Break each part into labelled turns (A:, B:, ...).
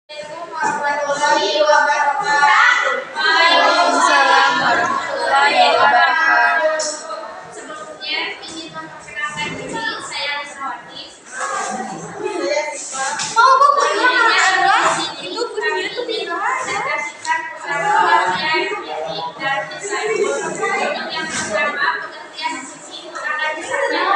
A: Warahmatullahi wabarakatuh.
B: Waalaikumsalam warahmatullahi wabarakatuh.
A: Sebelumnya ingin memperkenalkan diri, saya Lisawati. Itu gurunya tuh presentasikan pengetahuan kritik dan desain. Untuk yang pertama, pengertian sisi akan disampaikan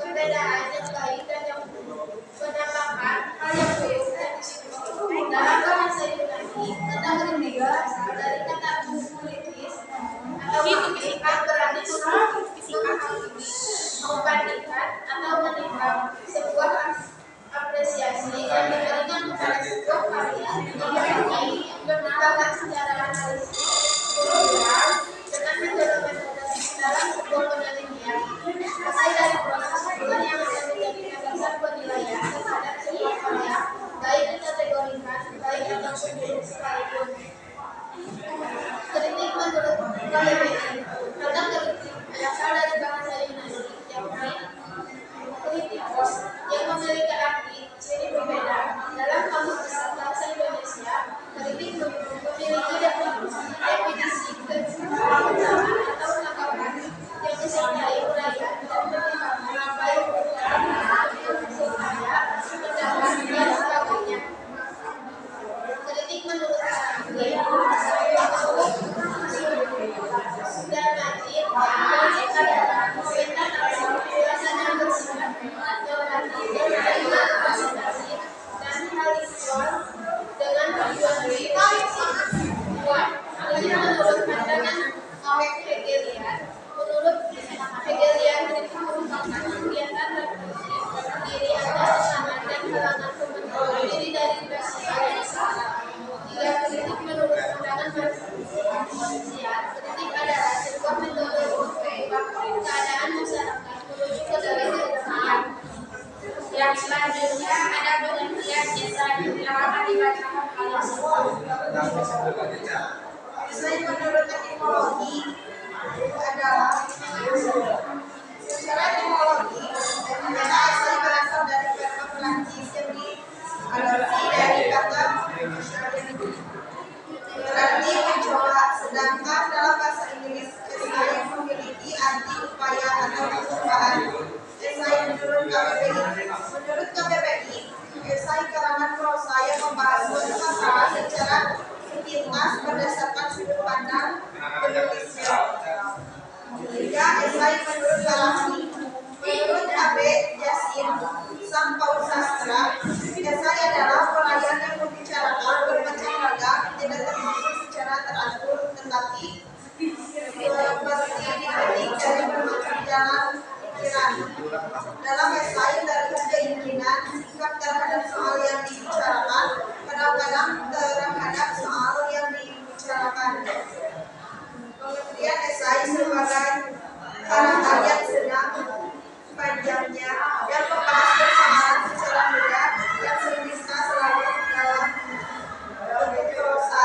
A: perbedaan yang baik dan yang buruk, menambahkan hal yang baik dan disebut dalam bahasa Yunani, kata kritik berasal dari kata politis atau fisika berarti menghakimi, membandingkan atau menimbang sebuah apresiasi yang diberikan kepada sebuah karya yang mempunyai pertimbangan secara analisis struktural dengan metode-metode dalam sebuah penelitian hasil dari proses yang akan menjadikan dasar penilaian terhadap sebuah karya baik dikategorikan baik ataupun buruk sekalipun. Kritik menurut KBBI, kata kritik berasal dari bahasa Yunani yakni kritikos yang memiliki arti ciri berbeda. Dalam kamus besar bahasa Indonesia, kritik memiliki definisi keutamaan atau tanggapan yang disertai uraian dan pertimbangan baik berkaitan dengan hasil karya, pendapat dan sebagainya. Kritik menurut ahli sudah mati adalah komentar atau ulasan yang bersifat normatif dan representatif dan faktual dengan tujuan refleksi. Menurut pandangan Hegelian, menurut Hegelian kritik merupakan kegiatan refleksif diri atas kesalahan dan halangan pembentukan diri dari peristiwa yang salah. Jika kritik menurut pandangan Marxian, kritik adalah sebuah metode untuk mengubah keadaan masyarakat menuju ke dalam kebenaran. Yang selanjutnya ada pengertian esai yang akan dibacakan oleh
B: Esai menurut etimologi adalah secara etimologi, kata esai berasal dari kata Perancis yang diadopsi dari kata berarti mencoba, sedangkan dalam bahasa Inggris esai memiliki arti upaya atau percobaan. Esai menurut KBBI, esai karangan prosa yang membahas suatu masalah secara sepintas berdasarkan sudut pandang penulisnya. Tiga, esai menurut Galahani. Menurut A.B. Yasin, sang paus sastra, esai adalah pelayan yang membicarakan bermacam ragam, tidak tersusun secara teratur, tetapi bertitik dari bermacam jalan pikiran. Dalam esai dari keinginan sikap terhadap soal yang dibicarakan, kadang-kadang terhadap soal yang dibicarakan. Pengertian esai sebagai karangan yang sedang panjangnya yang membahas persoalan secara mudah yang bisa selalu dalam bentuk prosa.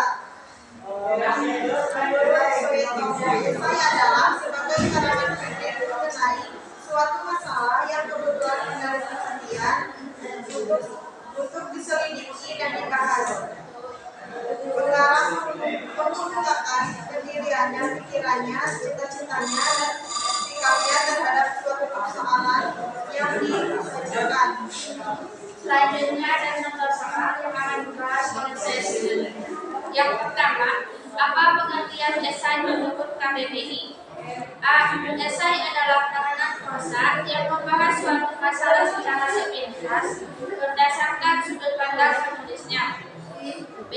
B: Esai adalah sebagai karangan pendek mengenai suatu masalah yang kebutuhan menarik perhatian untuk diselidiki dan dibahas. Pengarang mengungkapkan pendiriannya, pikirannya, cita-citanya, dan sikapnya terhadap suatu persoalan yang diajukan.
A: Selanjutnya ada contoh soal yang akan dibahas oleh saya sendiri. Yang pertama, apa pengertian esai menurut KBBI? A. Esai adalah karangan prosa yang membahas suatu masalah secara sepintas berdasarkan sudut pandang penulisnya. B.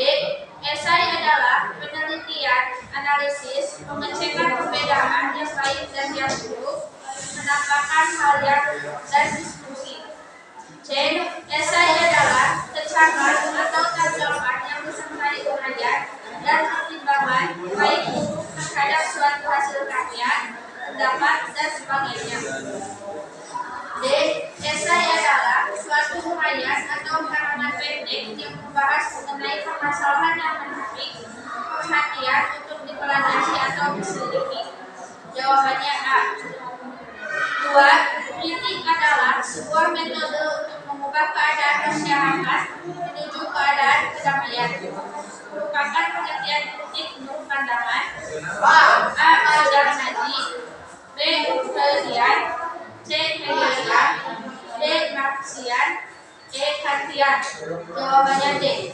A: Esai adalah penelitian, analisis, pengecekan perbedaan yang baik dan yang buruk, menambahkan hal yang dan diskusi. C. Esai adalah keterangan atau tanggapan yang disertai uraian dan pertimbangan baik buruk terhadap suatu hasil karya, pendapat dan sebagainya. D. Esai adalah suatu uraian atau karangan pendek yang membahas mengenai permasalahan yang menarik perhatian untuk dipelajari atau diselidiki. Jawaban sebuah metode untuk mengubah keadaan masyarakat menuju keadaan kedamaian. Merupakan pengertian kritik menurut pandangan A. Ajaran Nazi, B. Hegelian, C. Hegelian, D. Marxian, E. Kantian. Jawabannya D.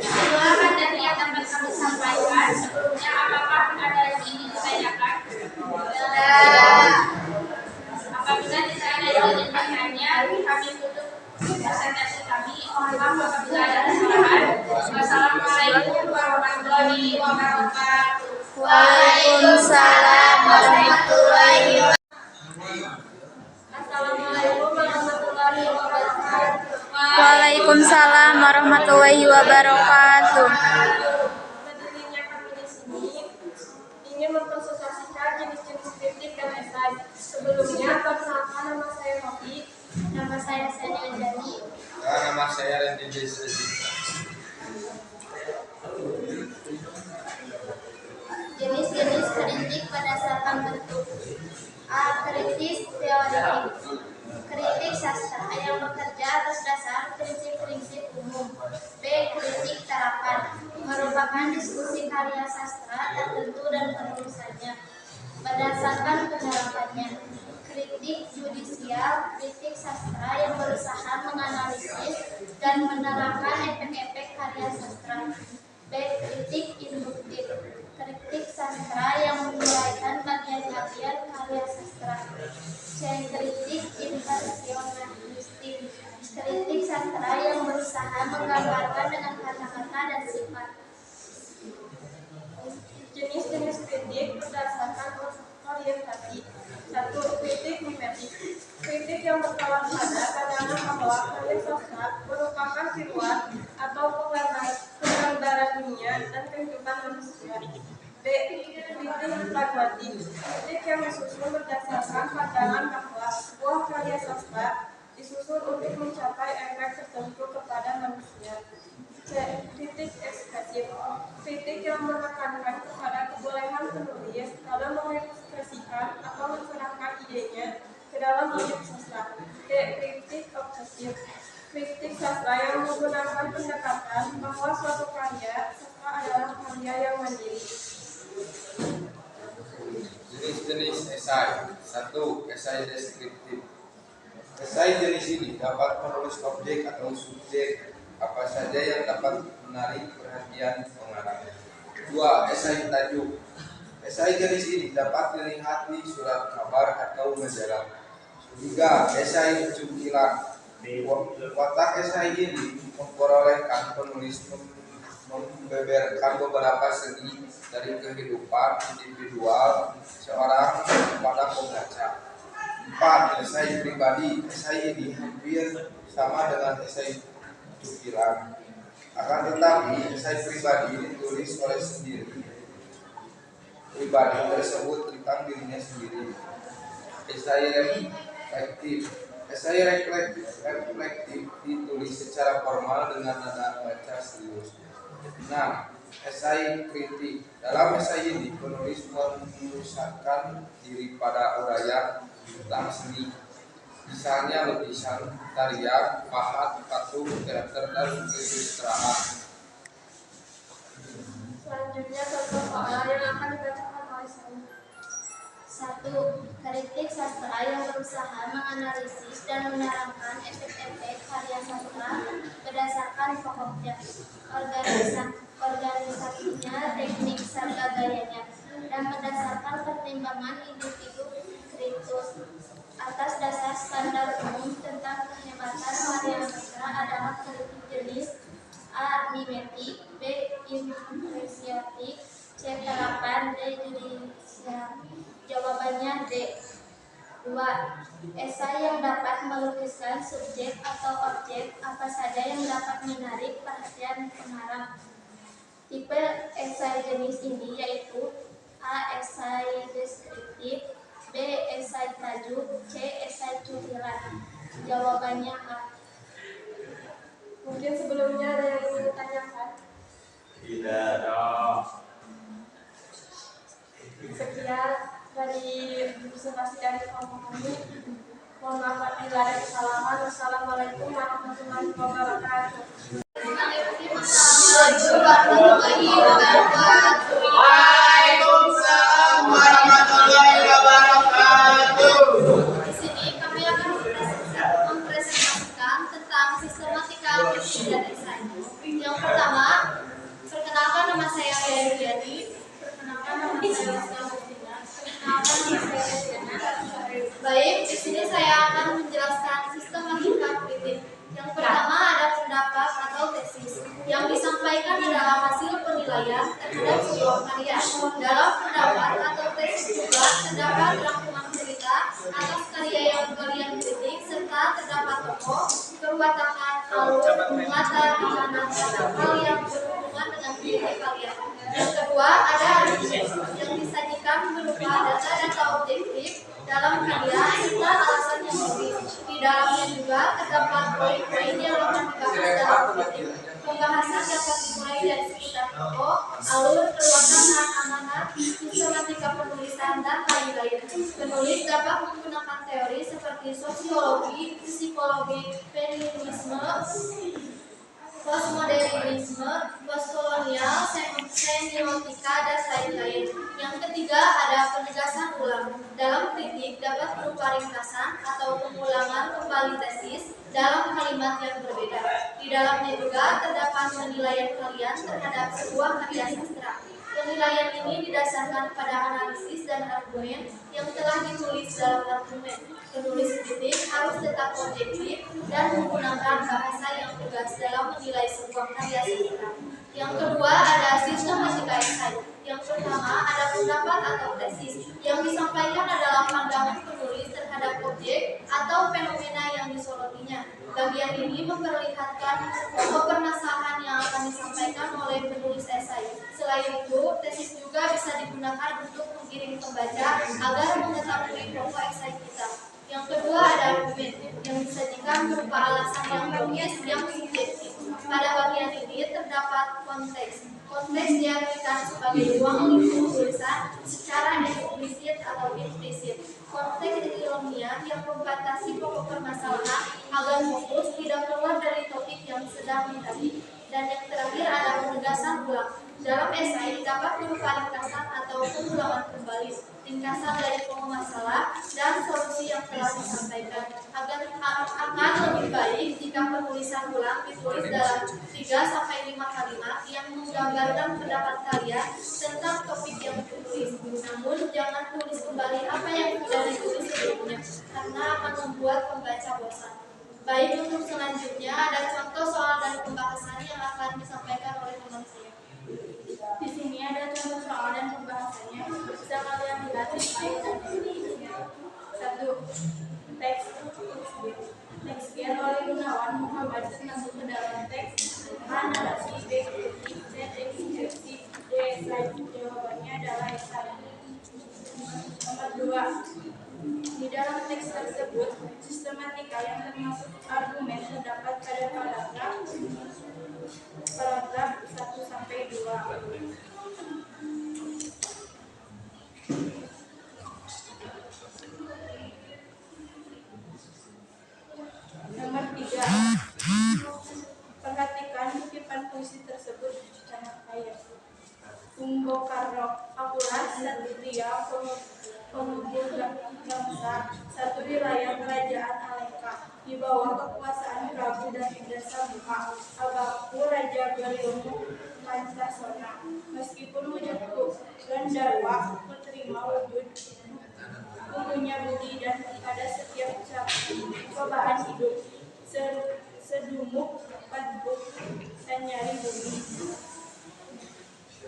A: Itulah materi yang dapat kami sampaikan. Sebelumnya, apakah ada yang ingin ditanyakan? Apabila tidak ada yang ingin bertanya, kami tutup presentasi kami. Mohon maaf apabila ada kesalahan. Wassalamualaikum warahmatullahi wabarakatuh.
C: Waalaikumsalam warahmatullahi wabarakatuh.
A: Assalamualaikum warahmatullahi wabarakatuh.
C: Waalaikumsalam warahmatullahi wabarakatuh.
D: Berdirinya kami di sini ingin mengkonsultasikan jenis-jenis kritik dan esai. Sebelumnya, perkenalkan nama saya Novi.
A: Nama saya Sania Jani.
E: Nama saya Randy Desi.
A: Jenis-jenis kritik berdasarkan bentuk. A. Kritik teoretik. Kritik sastra yang bekerja atas dasar prinsip-prinsip umum. B. Kritik terapan, merupakan diskusi karya sastra tertentu dan penulisannya berdasarkan penerapannya. Kritik judisial, kritik sastra yang berusaha menganalisis dan menerapkan efek-efek karya sastra. B. Kritik induktif, kritik sastra yang menguraikan bagian-bagian karya sastra. C. Kritik impresionistik, kritik sastra yang berusaha menggambarkan dengan kata-kata dan sifat.
D: Jenis-jenis kritik berdasarkan orientasi. 1. Kritik mimetik. Kritik yang bertolak pada pandangan bahwa karya sastra merupakan tiruan atau penggambaran dunia dan kehidupan manusia. B. Kritik pragmatik. Kritik yang disusun berdasarkan pandangan bahwa sebuah karya sastra disusun untuk mencapai efek tertentu kepada manusia. C. Kritik ekspresif. Kritik yang menekankan kepada kebolehan penulis dalam mengekspresikan atau mencerahkan idenya ke dalam objek sastra. D. Kritik obsesif. Kritik sastra yang menggunakan pendekatan bahwa suatu karya sastra adalah karya yang mandiri.
E: Jenis-jenis esai. 1. Esai deskriptif. Esai jenis ini dapat menulis objek atau subjek apa saja yang dapat menarik perhatian pengarang. 2. Esai tajuk. Esai jenis ini dapat dilihat di surat kabar atau majalah. 3. Esai cuplikan. Watak esai ini memperolehkan penulis membeberkan beberapa segi dari kehidupan individual seorang kepada pembaca. 4. Esai pribadi. Esai ini hampir sama dengan esai cuplikan. Akan tetapi esai pribadi ditulis oleh sendiri. Pribadi tersebut tentang dirinya sendiri. Esai reflektif. Esai reflektif ditulis secara formal dengan nada baca serius. 6. Esai kritik. Dalam esai ini penulis memusatkan diri pada uraian tentang seni, misalnya lukisan, tarian, pahat, patung, teater, dan kesusastraan.
D: Selanjutnya contoh soal yang akan dibacakan oleh saya.
A: 1. Kritik sastra yang berusaha menganalisis dan menerangkan efek-efek karya sastra berdasarkan pokoknya, organisasinya, teknik serta gayanya, dan berdasarkan pertimbangan individu kritis. Atas dasar standar umum tentang kehebatan karya sastra adalah kritik jenis A. Mimetik, B. Impresionistik, C. Terapan, D. judisial. Jawabannya D. 2. Esai yang dapat melukiskan subjek atau objek apa saja yang dapat menarik perhatian pengarang. Tipe esai jenis ini yaitu A. Esai deskriptif, B. Esai tajuk, C. Esai cutiran. Jawabannya A.
D: Mungkin sebelumnya ada yang ingin ditanyakan?
E: Tidak ada.
D: Sekian dari presentasi dari kelompok kami. Mohon maaf apabila ada kesalahan. Wassalamualaikum warahmatullahi wabarakatuh.
A: Assalamualaikum warahmatullahi wabarakatuh.
B: Waalaikumsalam warahmatullahi wabarakatuh.
A: Di sini kami akan mempresentasikan tentang sistematika aplikasi dan esai. Yang pertama, perkenalkan nama saya Yadi. Perkenalkan nama saya Wasna. Perkenalkan nama saya Diana. Baik, di sini saya akan menjelaskan sistematika kritik. Yang pertama ada pendapat atau tesis. Yang disampaikan adalah hasil penilaian terhadap sebuah karya. Dalam pendapat atau tesis juga terdapat rangkuman cerita atas karya yang kalian kritik serta terdapat tokoh, perwatakan, alur, latar belakang dan hal yang berhubungan dengan kritik kalian. Yang kedua ada argumen yang disajikan berupa data-data objektif dalam karya serta alasan yang logis. Di dalamnya juga terdapat poin-poin yang akan dibahas dalam kritik. Pembahasan dapat dimulai dari sekitar tokoh, alur, perwatakan, amanat, sistematika penulisan, dan lain-lain. Penulis dapat menggunakan teori seperti sosiologi, psikologi, feminisme, postmodernisme, postkolonial, semiotika, dan lain-lain. Yang ketiga ada penegasan ulang. Dalam kritik dapat berupa ringkasan atau pengulangan kembali tesis dalam kalimat yang berbeda. Di dalamnya juga terdapat penilaian kalian terhadap sebuah karya sastra. Penilaian ini didasarkan pada analisis dan argumen yang telah ditulis dalam argumen. Penulis kritik harus tetap objektif dan menggunakan bahasa yang tegas dalam menilai sebuah karya sastra. Yang kedua ada sistematika esai. Yang pertama ada pendapat atau tesis. Yang disampaikan adalah pandangan penulis terhadap objek atau fenomena yang disorotinya. Bagian ini memperlihatkan permasalahan yang akan disampaikan oleh penulis esai. Selain itu, tesis juga bisa digunakan untuk menggiring pembaca agar mengetahui pokok esai kita. Yang kedua ada argumen yang disajikan berupa alasan yang logis yang subjektif. Pada bagian ini terdapat konteks. Konteks diartikan sebagai ruang lingkup tulisan secara eksplisit atau implisit. Konteks ilmiah yang membatasi pokok permasalahan agar fokus tidak keluar dari topik yang sedang dikaji. Dan yang terakhir ada penegasan ulang. Dalam esai dapat berupa ringkasan atau pengulangan kembali, ringkasan dari pokok masalah dan solusi yang telah disampaikan. Akan lebih baik jika penulisan ulang ditulis dalam 3-5 kalimat yang menggambarkan pendapat kalian tentang topik yang ditulis. Namun jangan tulis kembali apa yang sudah ditulis sebelumnya, karena akan membuat pembaca bosan. Baik, untuk selanjutnya ada contoh soal dan pembahasan yang akan disampaikan oleh teman saya.
D: Di sini ada contoh soal dan pembahasannya. Bisa kalian lihat di slide dan deskripsinya. 1. Teks. Teks biar oleh Gunawan Muhammad termasuk ke dalam teks A. Narasi, B. Kritik, C. Deskripsi, D. Esai. Jawabannya adalah esai. Nomor 2. Di dalam teks tersebut, sistematika yang termasuk argumen terdapat pada paragraf 1-2. Nomor 3. Perhatikan kutipan puisi tersebut secara kaya. Umbo Karno, Akulah Satria Pengumpul bangsa, satu wilayah kerajaan Alengka di bawah kekuasaan Prabu dan Indra Buka, Abahku Raja berilmu Pancasona. Meskipun wujudku Gandarwa, menerima wujud punya budi dan pada setiap cobaan hidup sedumuk padbuk sanyari bumi.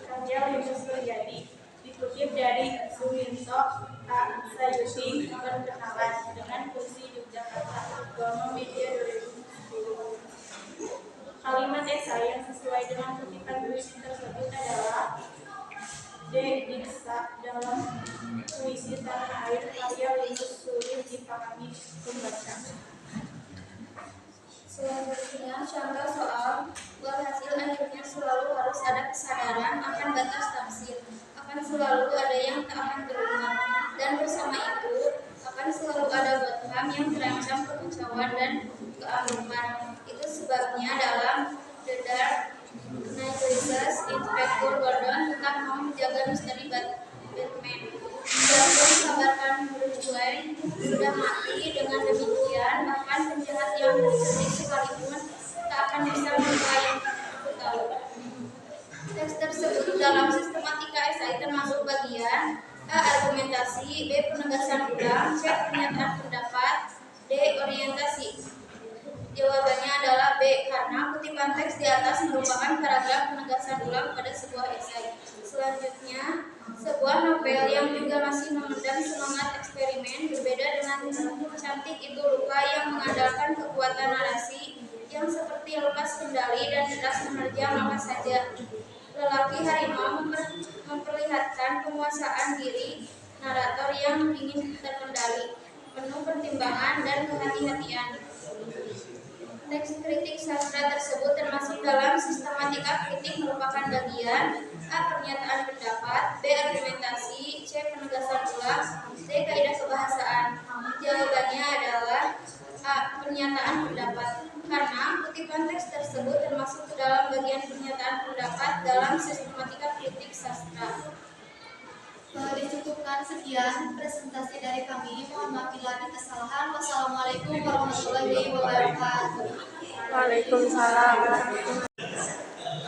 D: Karya Linus Suryadi dikutip dari Suminto A. Sayuti. Perkenalan dengan puisi Yogyakarta, Gama Media 2010. Kalimat esai yang sesuai dengan kutipan puisi tersebut adalah D. Diksa dalam puisi Tanah Air karya Linus sulit dipahami pembaca.
C: Selanjutnya, contoh soal walhasil akhirnya selalu harus ada kesadaran akan batas tafsir, akan selalu ada yang tak akan terulang, dan bersama itu akan selalu ada botham program yang terancam kekacauan dan keamnuan. Itu sebabnya dalam The Dark Knight Rises, Inspektur Gordon tetap mau menjaga misteri Batman. Dia pun mengkabarkan Bruce Wayne sudah mati. Dengan demikian, bahkan penjahat yang cerdik sekalipun tak akan bisa melukai tahu. Teks tersebut dalam sistematika esai termasuk bagian A. Argumentasi, B. Penegasan ulang, C. Pernyataan pendapat, D. Orientasi. Jawabannya adalah B, karena kutipan teks di atas merupakan paragraf penegasan ulang pada sebuah esai. Selanjutnya, sebuah novel yang juga masih memendam semangat eksperimen berbeda dengan Cantik Itu Luka yang mengandalkan kekuatan narasi yang seperti lepas kendali dan deras menerjang apa saja. Lelaki Harimau memperlihatkan penguasaan diri narator yang ingin terkendali, penuh pertimbangan dan kehati-hatian. Teks kritik sastra tersebut termasuk dalam sistematika kritik merupakan bagian A. Pernyataan pendapat, B. Argumentasi, C. Penegasan ulang, D. Kaidah kebahasaan. Jawabannya adalah A. Pernyataan pendapat, karena kutipan teks tersebut termasuk ke dalam bagian pernyataan pendapat dalam sistematika kritik sastra.
F: Dicukupkan sekian presentasi dari kami. Mohon maaf bila ada kesalahan. Wassalamualaikum warahmatullahi wabarakatuh.
D: Waalaikumsalam.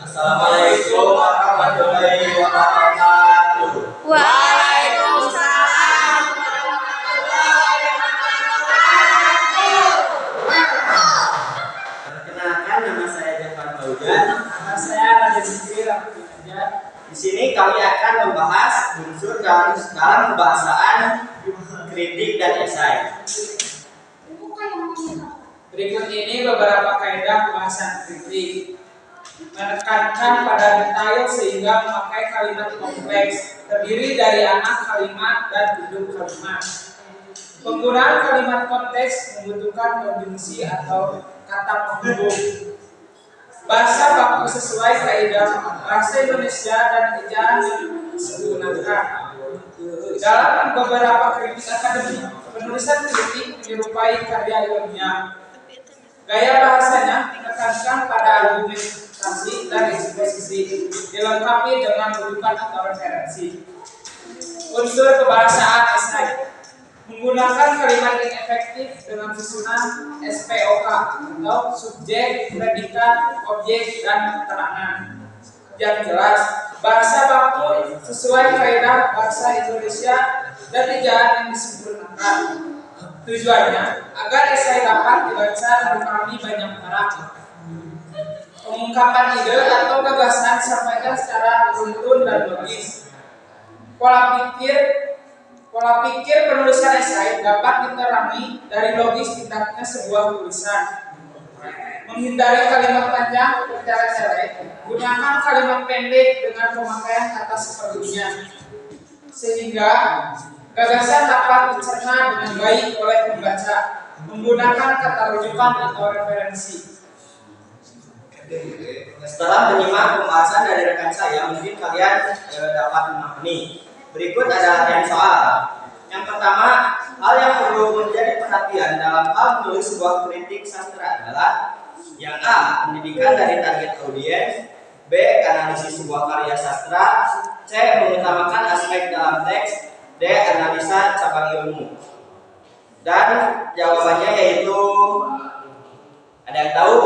G: Assalamualaikum warahmatullahi wabarakatuh.
D: Waalaikumsalam.
G: Perkenalkan, nama saya Jafar Faujan. Nama saya Raden Zikri Rahmatullah. Di sini kami akan membahas unsur dalam kebahasaan, kritik dan esai.
H: Berikut ini beberapa kaidah pembahasan kritik. Menekankan pada detail sehingga memakai kalimat kompleks, terdiri dari anak kalimat dan induk kalimat. Penggunaan kalimat konteks membutuhkan konjungsi atau kata penghubung. Bahasa baku sesuai kaidah bahasa Indonesia dan ejaan yang digunakan. Dalam beberapa kritik akademik, penulisan kritik menyerupai karya ilmiah. Gaya bahasanya menekankan pada argumentasi dan eksposisi, dilengkapi dengan rujukan atau referensi. Unsur kebahasaan esai menggunakan kalimat yang efektif dengan susunan SPOK atau subjek, predikat, objek, dan keterangan yang jelas. Bahasa baku sesuai kaidah bahasa Indonesia dan ejaan yang disempurnakan. Tujuannya agar esai dapat dibaca dan dipahami banyak orang. Pengungkapan ide atau gagasan disampaikan secara runtun dan logis. Pola pikir penulisan esai dapat diterangi dari logis tindaknya sebuah tulisan. Menghindari kalimat panjang bertele-tele, gunakan kalimat pendek dengan pemakaian kata seperlunya, sehingga gagasan dapat dicerna dengan baik oleh pembaca. Menggunakan kata rujukan atau referensi.
G: Setelah menyimak pembahasan dari rekan saya, mungkin kalian dapat memahami. Berikut ada yang soal. Yang pertama, hal yang perlu menjadi perhatian dalam hal menulis sebuah kritik sastra adalah yang A. Pendidikan dari target audiens, B. Analisis sebuah karya sastra, C. Mengutamakan aspek dalam teks, D. Analisa cabang ilmu. Dan jawabannya yaitu, ada yang tahu?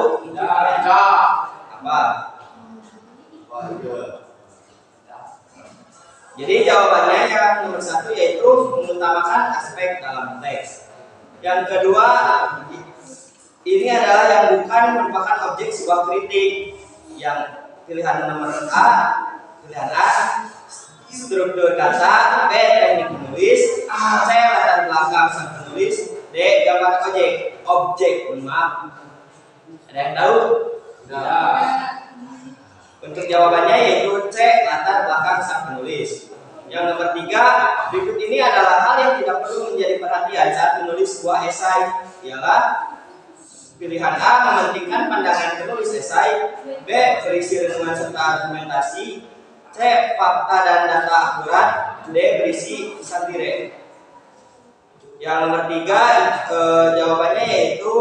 G: Apa? Jadi jawabannya yang nomor 1 yaitu mengutamakan aspek dalam teks. Yang kedua, ini adalah yang bukan merupakan objek sebuah kritik. Yang pilihan nomor A, struktur kata, B. Teknik menulis, C. Latar belakang sang penulis, D. Gambar objek. Maaf. Ada yang tahu? Untuk jawabannya yaitu C. Latar belakang sang penulis. Yang nomor 3, berikut ini adalah hal yang tidak perlu menjadi perhatian saat menulis sebuah esai, ialah pilihan A. Mementingkan pandangan penulis esai, B. Berisi renungan serta argumentasi, C. Fakta dan data akurat, D. Berisi satire. Yang nomor 3 jawabannya yaitu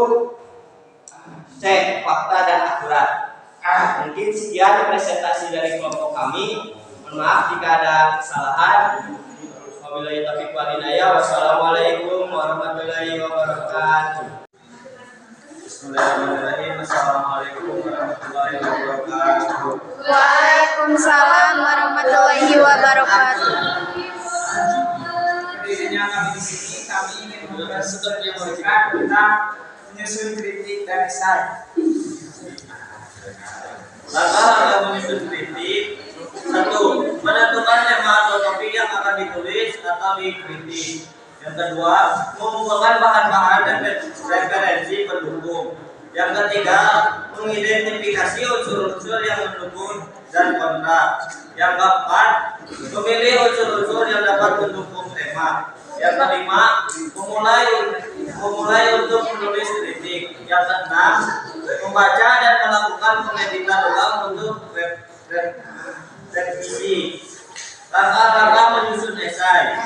G: C, fakta dan akurat. Mungkin sekian presentasi dari kelompok kami. Mohon maaf jika ada kesalahan. Wabillahi taufiq wal hidayah. Wassalamualaikum warahmatullahi wabarakatuh.
I: Bismillahirrahmanirrahim. Assalamualaikum warahmatullahi wabarakatuh.
C: Waalaikumsalam warahmatullahi wabarakatuh.
H: Berdirinya kami di sini, kami ingin menyampaikan tentang menyusun kritik dan esai.
I: Langkah menyusun kritik. 1. Menentukan tema atau topik yang akan ditulis atau dikritik. Yang kedua, mengumpulkan bahan-bahan dan referensi pendukung. Yang ketiga, mengidentifikasi unsur-unsur yang mendukung dan kontra. Yang keempat, memilih unsur-unsur yang dapat mendukung tema. Yang kelima, memulai untuk menulis kritik. Yang keenam, membaca dan melakukan pengeditan ulang untuk revisi. Langkah-langkah menyusun esai.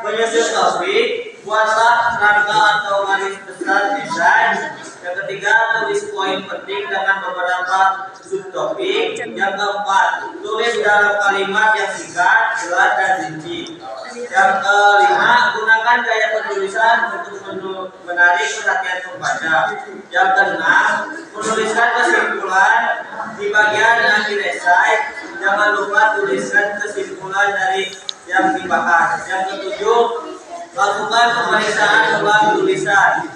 I: Menyusun topik, buatlah rangka atau garis besar esai. Yang ketiga, tulis poin penting dengan beberapa subtopik. Yang keempat, tulis dalam kalimat yang singkat, jelas dan rinci. Yang kelima, gunakan gaya penulisan untuk menarik perhatian pembaca. Yang keenam, menuliskan kesimpulan di bagian akhir esai. Jangan lupa tuliskan kesimpulan dari yang dibahas. Yang ketujuh, lakukan pemeriksaan ulang tulisan.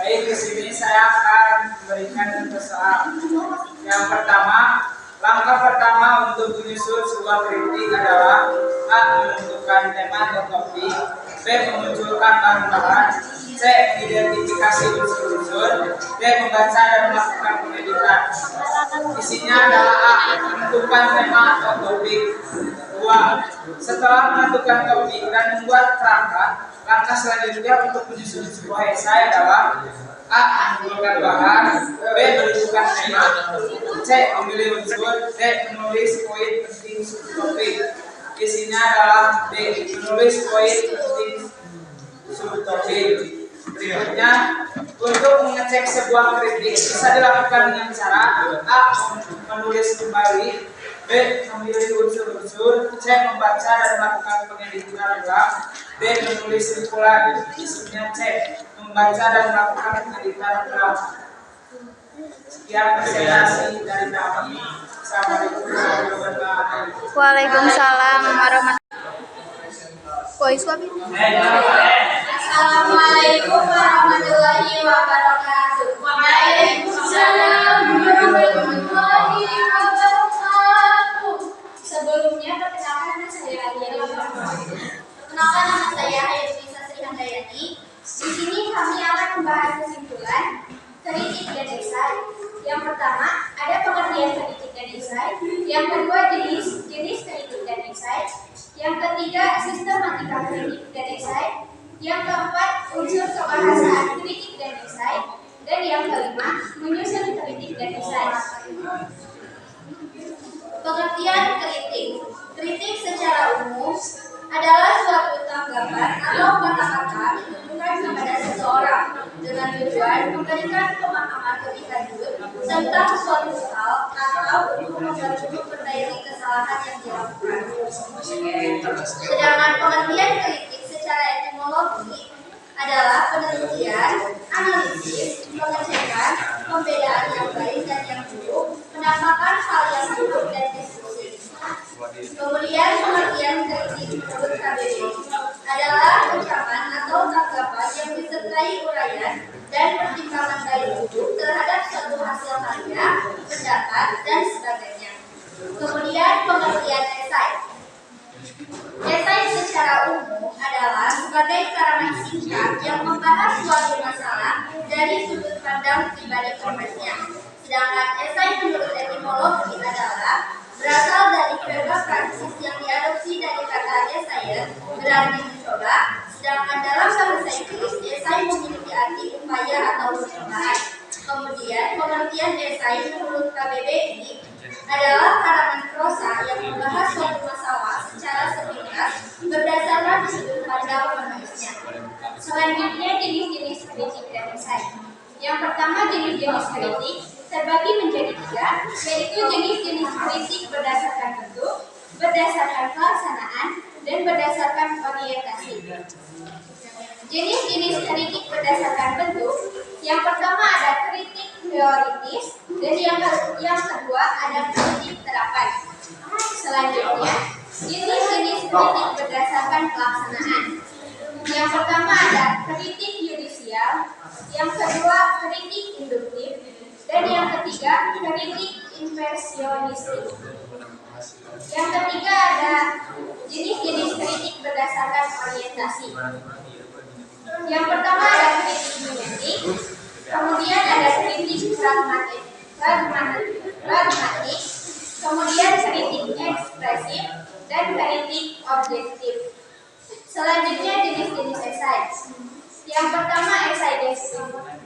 H: Baik, di sini saya akan memberikan soal. Yang pertama, langkah pertama untuk menyusun sebuah kritik adalah A. Menentukan tema atau topik, B. Memunculkan bahan-bahan, C. Mengidentifikasi unsur-unsur, D. Membaca dan melakukan pengeditan. Isinya adalah A. Menentukan tema atau topik. 2. Setelah menentukan topik dan membuat kerangka, langkah selanjutnya untuk menyusun sebuah esai adalah A. Mengumpulkan bahan, B. Menentukan tema, C. Memilih unsur, D. Menulis poin penting subtopik. Isinya adalah D. Menulis poin penting subtopik. Berikutnya, untuk mengecek sebuah kritik bisa dilakukan dengan cara A. Menulis kembali, B. Memilih unsur-unsur, C. Membaca dan melakukan pengeditan ulang, D. Menulis simpulan. Isinya C. Membaca dan melakukan pengeditan ulang. Sekian presentasi dari kami. Assalamualaikum warahmatullahi wabarakatuh.
C: Waalaikumsalam warahmatullahi wabarakatuh.
A: Assalamualaikum warahmatullahi wabarakatuh. Waalaikumsalam warahmatullahi wabarakatuh. Sebelumnya perkenalkan nama saya Hayatulisa Sri Handayani. Di sini kami akan membahas kesimpulan kritik dan esai. Yang pertama, ada pengertian kritik dan esai. Yang kedua, jenis kritik dan esai. Yang ketiga, sistematika kritik dan esai. Yang keempat, unsur kebahasaan kritik dan esai. Dan yang kelima, menyusun kritik dan esai. Pengertian kritik. Kritik secara umum adalah suatu tanggapan atau kata-kata ditujukan kepada seseorang dengan tujuan memberikan pemahaman lebih lanjut tentang suatu hal atau untuk memperbaiki kesalahan yang dilakukan. Sedangkan pengertian kritik secara etimologi adalah penelitian, analisis, pengecekan, pembedaan yang baik dan yang buruk, menampakkan hal yang buruk dan diskusi. Kemudian pengertian kritik menurut KBBI adalah ucapan atau tanggapan yang disertai uraian dan pertimbangan baik buruk terhadap suatu hasil karya, pendapat, dan sebagainya. Kemudian pengertian esai. Esai secara umum adalah sebagai karangan singkat yang membahas suatu masalah dari sudut pandang pribadi pembaca. Sedangkan esai menurut etimologi adalah berasal dari verba Prancis yang diadopsi dari kata essayeur, berarti mencoba. Sedangkan dalam bahasa Inggris, esai memiliki arti upaya atau percobaan. Kemudian pengertian esai menurut KBBI adalah karangan prosa yang membahas suatu masalah secara sepintas berdasarkan sudut pandang penulisnya. jenis kritik terbagi menjadi 3, yaitu jenis-jenis kritik berdasarkan bentuk, berdasarkan pelaksanaan, dan berdasarkan orientasi. Jenis-jenis kritik berdasarkan bentuk, yang pertama ada kritik teoritis, dan yang kedua ada kritik terapan. Selanjutnya, jenis-jenis kritik berdasarkan pelaksanaan. Yang pertama ada kritik yudisial, yang kedua kritik induktif, dan yang ketiga kritik inversionistik. Yang ketiga ada jenis-jenis kritik berdasarkan orientasi. Yang pertama ada kritik mimetik, kemudian ada kritik pragmatik, kemudian kritik ekspresif, dan kritik objektif. Selanjutnya jenis-jenis esai. Yang pertama esai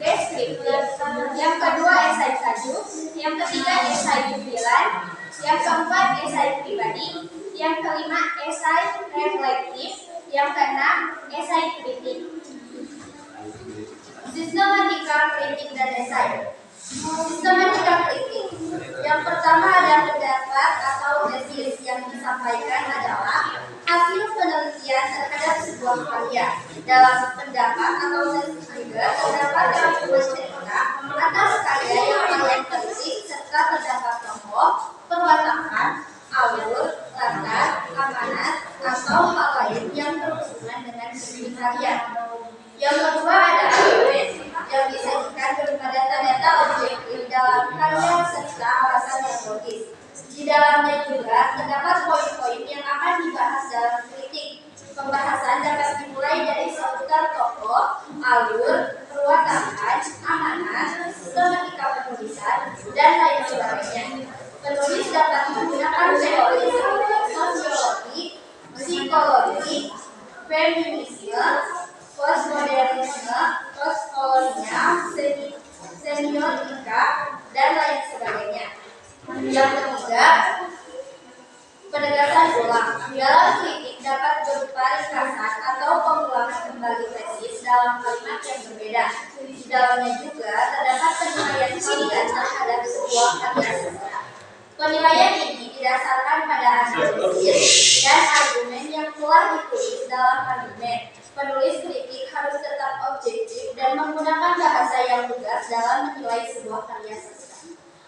A: deskriptif, yang kedua esai sajú, yang ketiga esai jubilan, yang keempat esai pribadi, yang kelima esai reflektif, yang keenam esai kritik. Sistematika kritik dan esai. Sistematika kritik. Yang pertama ada pendapat atau tesis yang disampaikan adalah hasil penelitian terhadap sebuah karya. Dalam pendapat atau tesis juga terdapat argumen cerita atas karya yang kalian telisik serta terdapat tokoh, perwatakan, alur, latar, amanat, atau hal lain yang berhubungan dengan seni karya. Yang kedua ada argumen yang disajikan berupa data-data objektif dalam karya serta alasan yang logis. Di dalamnya juga terdapat poin-poin yang akan dibahas dalam kritik. Pembahasan dapat dimulai dari seputar tokoh, alur, perwatakan, amanat, sistematika penulisan, dan lain sebagainya. Penulis dapat menggunakan teori sosiologi, psikologi, feminisme, postmodernisme, postkolonial, semiotika, dan lain sebagainya. Yang ketiga, penegasan ulang. Dalam kritik dapat berupa ringkasan atau pengulangan kembali tesis dalam kalimat yang berbeda. Di dalamnya juga terdapat penilaian kalian terhadap sebuah karya sastra. Penilaian ini didasarkan pada analisis dan argumen yang telah ditulis dalam argumen. Penulis kritik harus tetap objektif dan menggunakan bahasa yang lugas dalam menilai sebuah karya sastra.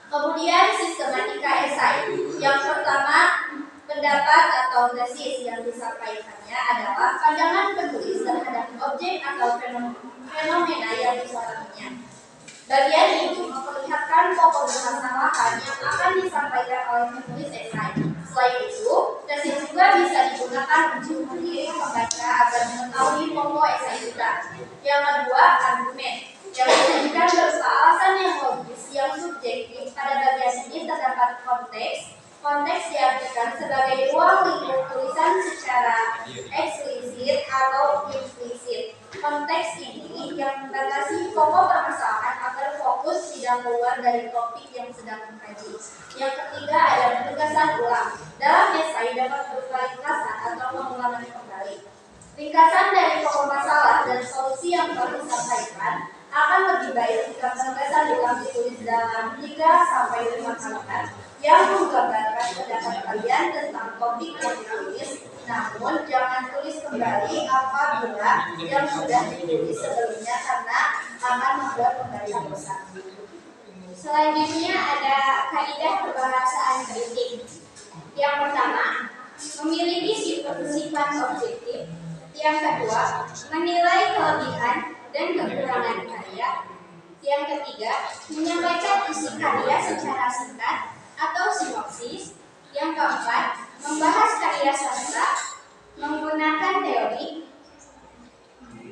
A: Kemudian sistematika esai. Yang pertama, pendapat atau tesis yang disampaikannya adalah pandangan penulis terhadap objek atau fenomena yang disorotnya. Bagian ini memperlihatkan pokok permasalahan yang akan disampaikan oleh penulis esai. Selain itu, tesis juga bisa digunakan untuk mengiring pembaca agar mengetahui pokok esai kita. Yang kedua, argumen yang disajikan berupa alasan yang logis yang subjektif. Pada bagian ini terdapat konteks. Konteks diartikan sebagai ruang lingkup tulisan secara eksplisit atau implisit. Konteks ini yang membatasi pokok permasalahan agar fokus tidak keluar dari topik yang sedang dikaji. Yang ketiga ada penegasan ulang. Dalam esai dapat berupa ringkasan atau pengulangan kembali. Ringkasan dari pokok masalah dan solusi yang telah disampaikan akan lebih baik jika penegasan ulang ditulis dalam 3-5 kalimat yang menggambarkan pendapat kalian tentang topik yang ditulis. Namun jangan tulis kembali apabila yang sudah ditulis sebelumnya karena akan membuat pembaca bosan. Selanjutnya ada kaidah perbahasaan kritik. Yang pertama, memiliki sifat objektif. Yang kedua, menilai kelebihan dan kekurangan karya. Yang ketiga, menyampaikan isi karya secara singkat atau sinopsis. Yang keempat, membahas karya sastra menggunakan teori.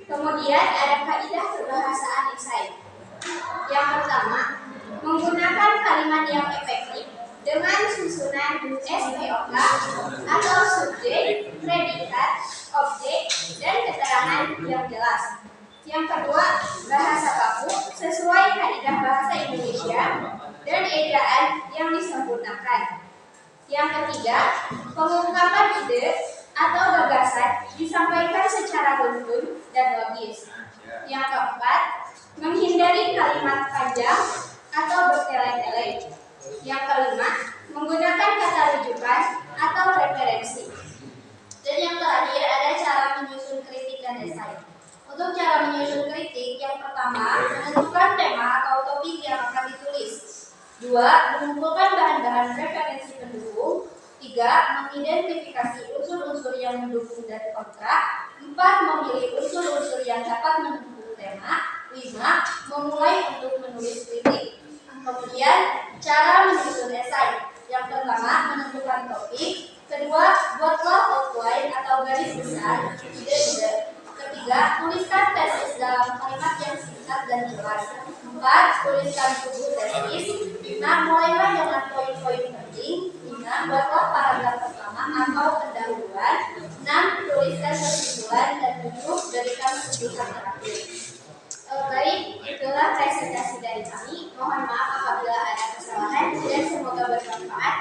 A: Kemudian ada kaidah perbahasaan esai. Yang pertama, menggunakan kalimat yang efektif dengan susunan SPOK atau subjek, predikat, objek, dan keterangan yang jelas. Yang kedua, bahasa baku sesuai kaidah bahasa Indonesia dan ejaan yang disempurnakan. Yang ketiga, pengungkapan ide atau gagasan disampaikan secara runtun dan logis. Yang keempat, menghindari kalimat panjang esai. Untuk cara menyusun kritik, yang pertama, menentukan tema atau topik yang akan ditulis. 2. Mengumpulkan bahan-bahan referensi pendukung. 3. Mengidentifikasi unsur-unsur yang mendukung dan kontra. 4. Memilih unsur-unsur yang dapat mendukung tema. 5. Memulai untuk menulis kritik. Kemudian, cara menyusun esai. Yang pertama, menentukan topik. Kedua, buatlah outline atau garis besar ide-ide. Ketiga, tuliskan tesis dalam kalimat yang singkat dan jelas. 4. Tuliskan buku tesis. 5. Mulailah dengan poin-poin penting. 5. Buatlah paragraf pertama atau pendahuluan. 6. Tuliskan kesimpulan. Dan 7. Berikan kesimpulan terakhir. Baik, itulah presentasi dari kami. Mohon maaf apabila ada kesalahan dan semoga bermanfaat.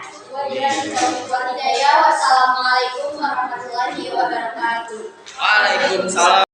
A: Wassalamualaikum warahmatullahi wabarakatuh.
G: Waalaikumsalam.